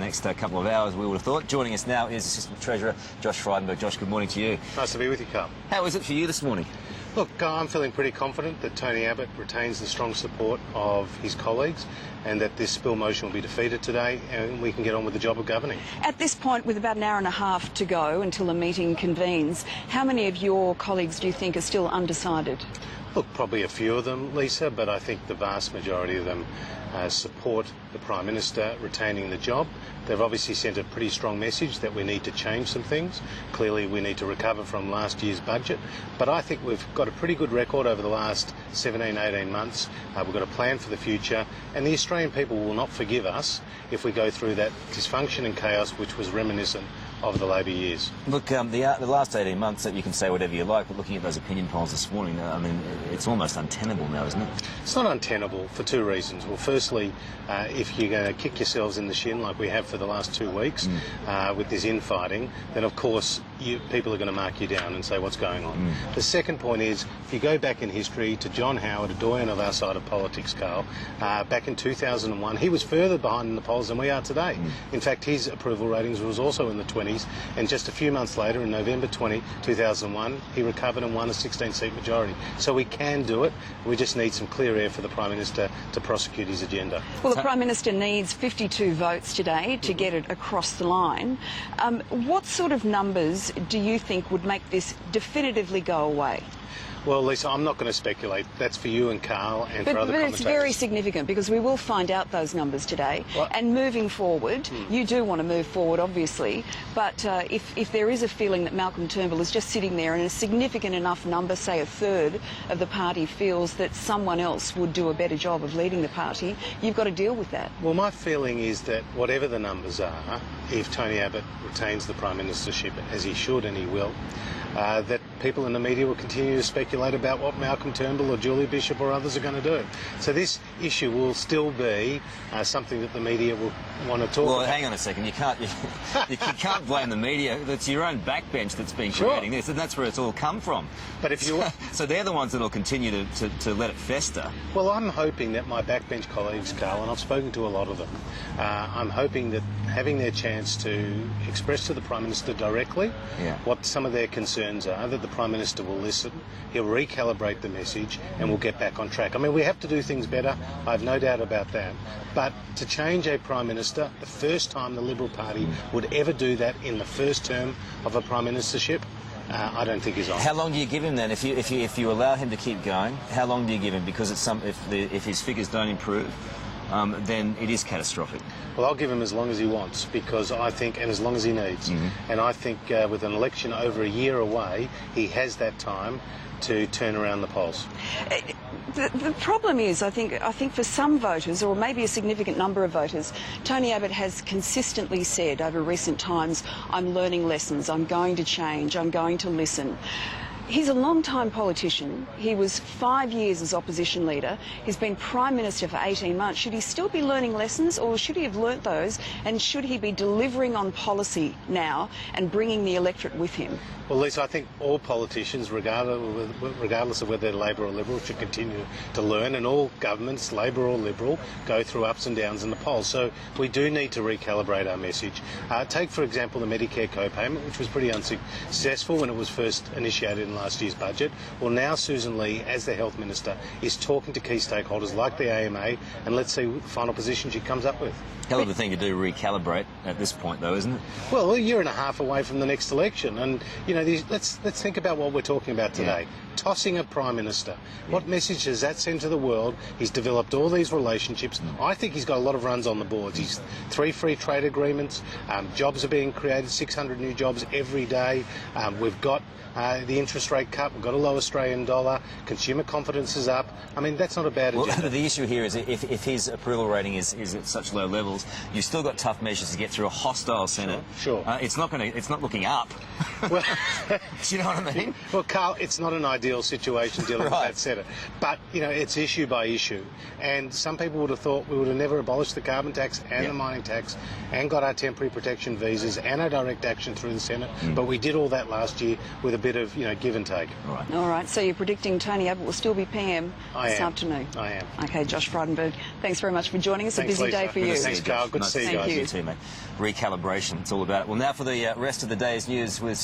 next couple of hours, we would have thought. Joining us now is Assistant Treasurer Josh Frydenberg. Josh, good morning to you. Nice to be with you, Carl. How is it for you this morning? Look, I'm feeling pretty confident that Tony Abbott retains the strong support of his colleagues and that this spill motion will be defeated today and we can get on with the job of governing. At this point, with about an hour and a half to go until the meeting convenes, how many of your colleagues do you think are still undecided? Look, probably a few of them, Lisa, but I think the vast majority of them support the Prime Minister retaining the job. They've obviously sent a pretty strong message that we need to change some things. Clearly, we need to recover from last year's budget. But I think we've got a pretty good record over the last 17, 18 months. We've got a plan for the future. And the Australian people will not forgive us if we go through that dysfunction and chaos which was reminiscent of the Labor years. Look, the last 18 months, you can say whatever you like, but looking at those opinion polls this morning, I mean, it's almost untenable now, isn't it? It's not untenable for two reasons. Well, firstly, if you're going to kick yourselves in the shin like we have for the last 2 weeks with this infighting, then of course people are going to mark you down and say what's going on. The second point is, if you go back in history to John Howard, a doyen of our side of politics, Carl, back in 2001, he was further behind in the polls than we are today. In fact, his approval ratings was also in the 20s, and just a few months later, in November 2001, he recovered and won a 16-seat majority. So we can do it. We just need some clear air for the Prime Minister to prosecute his agenda. Well, the Prime Minister needs 52 votes today to get it across the line. What sort of numbers do you think would make this definitively go away? Well, Lisa, I'm not going to speculate. That's for you and Carl and for other commentators. But it's very significant because we will find out those numbers today. What? And moving forward, you do want to move forward, obviously, but if there is a feeling that Malcolm Turnbull is just sitting there and a significant enough number, say a third of the party, feels that someone else would do a better job of leading the party, you've got to deal with that. Well, my feeling is that whatever the numbers are, if Tony Abbott retains the Prime Ministership, as he should and he will, that people in the media will continue to speculate about what Malcolm Turnbull or Julie Bishop or others are going to do. So this issue will still be something that the media will want to talk about. Well, hang on a second. You can't blame the media. It's your own backbench that's been creating this, and that's where it's all come from. But if you so they're the ones that will continue to let it fester. Well, I'm hoping that my backbench colleagues, Carl, and I've spoken to a lot of them, I'm hoping that having their chance to express to the Prime Minister directly what some of their concerns are, that the Prime Minister will listen, he'll recalibrate the message and we'll get back on track. I mean, we have to do things better, I have no doubt about that, but to change a Prime Minister, the first time the Liberal Party would ever do that in the first term of a Prime Ministership, I don't think is on. How long do you give him then? If you allow him to keep going, how long do you give him? Because if his figures don't improve, then it is catastrophic. Well, I'll give him as long as he wants, because I think, and as long as he needs, and I think with an election over a year away, he has that time to turn around the polls. The problem is, I think for some voters, or maybe a significant number of voters, Tony Abbott has consistently said over recent times, I'm learning lessons, I'm going to change, I'm going to listen. He's a long-time politician. He was 5 years as opposition leader. He's been Prime Minister for 18 months. Should he still be learning lessons, or should he have learnt those, and should he be delivering on policy now and bringing the electorate with him? Well, Lisa, I think all politicians, regardless of whether they're Labor or Liberal, should continue to learn, and all governments, Labor or Liberal, go through ups and downs in the polls. So we do need to recalibrate our message. Take, for example, the Medicare co-payment, which was pretty unsuccessful when it was first initiated in last year's budget. Well, now Susan Lee, as the Health Minister, is talking to key stakeholders like the AMA, and let's see what the final position she comes up with. Hell of a thing to do, recalibrate at this point, though, isn't it? Well, a year and a half away from the next election, and you know, let's think about what we're talking about today. Tossing a Prime Minister. What message does that send to the world? He's developed all these relationships. I think he's got a lot of runs on the boards. He's 3 free trade agreements. Jobs are being created, 600 new jobs every day. We've got the interest rate cut. We've got a low Australian dollar. Consumer confidence is up. I mean, that's not a bad agenda. Well, the issue here is if his approval rating is at such low levels, you've still got tough measures to get through a hostile Senate. Sure. It's not looking up. Well, do you know what I mean? Well, Carl, it's not an ideal situation dealing with that Senate. But, you know, it's issue by issue. And some people would have thought we would have never abolished the carbon tax and the mining tax and got our temporary protection visas and our direct action through the Senate. But we did all that last year with a bit of, you know, give and take. All right. So you're predicting Tony Abbott will still be PM this afternoon? I am. Okay, Josh Frydenberg, thanks very much for joining us. Thanks, a busy Lisa. day for you. Thanks, Carl. Good to Nice see you Thank guys. you. You too, mate. Recalibration. It's all about it. Well, now for the rest of the day's news with